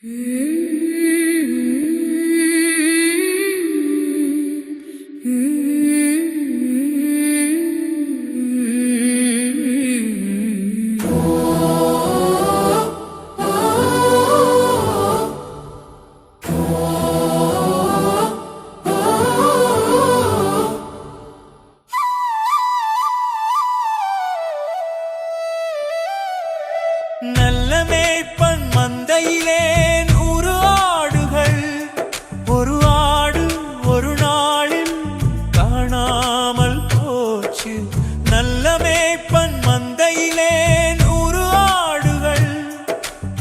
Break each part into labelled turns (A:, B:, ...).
A: நல்ல மேய்ப்பன் மந்தையிலே 100 ஆடுகள், ஒரு ஆடு ஒரு நாளில் காணாமல் போச்சு. நல்ல மேய்ப்பன் மந்தையிலே 100 ஆடுகள்,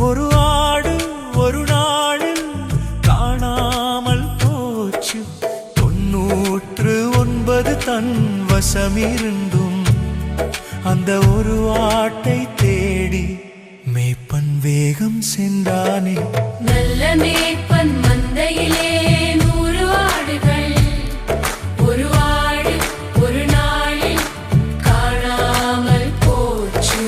A: ஒரு ஆடு ஒரு நாளில் காணாமல் போச்சு. 99 தன் வசமிருந்தும் அந்த ஒரு ஆட்டை தேடி மேய்ப்பன் வேகம் சென்றானே.
B: நல்ல மேய்ப்பன் மந்தையிலே 100 ஆடுகள், ஒரு ஆடு ஒரு நாளில் காணாமல் போச்சு.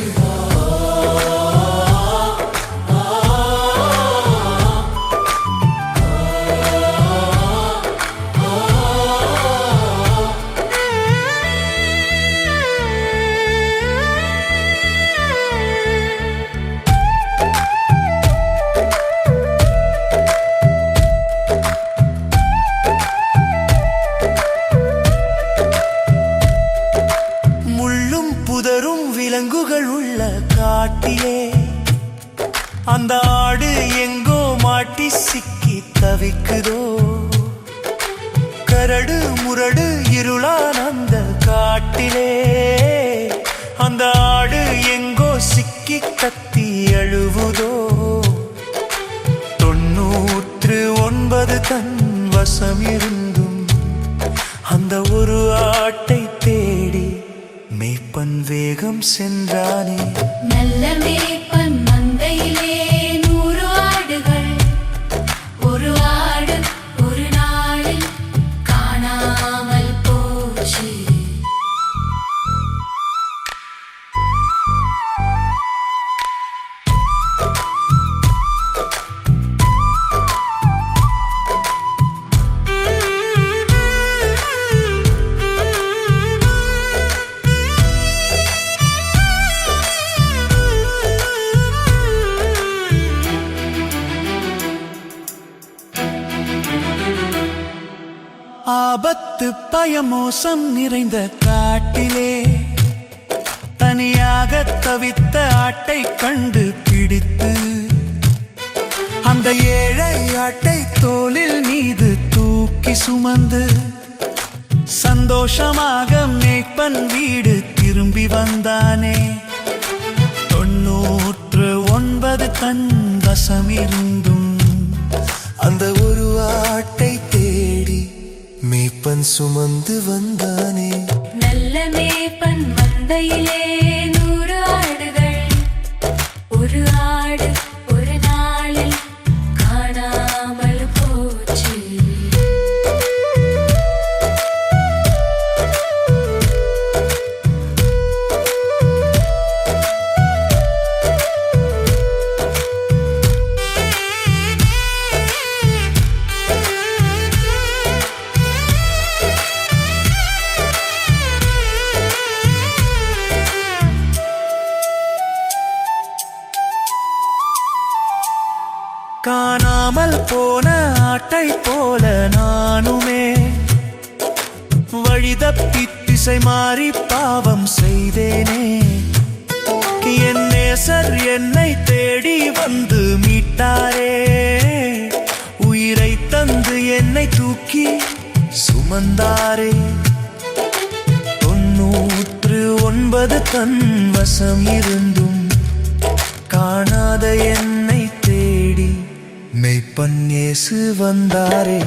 A: புதரும் விலங்குகள் உள்ள காட்டிலே அந்த ஆடு எங்கோ மாட்டி சிக்கி தவிக்குதோ. கரடு முரடு இருளான அந்த காட்டிலே அந்த ஆடு எங்கோ சிக்கி கத்தி அழுவுதோ. 99 தன் வசம் இருந்தும் அந்த ஒரு ஆட்டை தேடி மேய்ப்பன் வேகம் சென்றானே.
B: நல்ல மேய்ப்பன் மந்தையிலே 100 ஆடுகள், ஒரு ஆடு ஒரு நாளில் காணாமல் போச்சு.
A: ஆபத்து பயமோசம் நிறைந்த காட்டிலே தனியாக தவித்த ஆட்டை கண்டு பிடித்து அந்த ஏழை ஆட்டை தோளில் மீது தூக்கி சுமந்து சந்தோஷமாக மேய்ப்பன் வீடு திரும்பி வந்தானே. 99 தன் வசம் இருந்தும் அந்த ஒரு ஆட்டை தேடி மேய்ப்பன் சுமந்து வந்தானே.
B: நல்ல மேய்ப்பன் மந்தையிலே 100 ஆடுகள், ஒரு ஆடு ஒரு நாளில் காணாமல் போச்சு.
A: காணாமல் போன ஆட்டை போல நானுமே வழிதப்பி திசை மாறி பாவம் செய்தேனே. என் நேசர் என்னை தேடி வந்து மீட்டாரே. உயிரை தந்து என்னை தூக்கி சுமந்தாரே. 99 தன் வசம் இருந்தும் காணாத என்னை தேடி மேய்ப்பன் இயேசு வந்தாரே.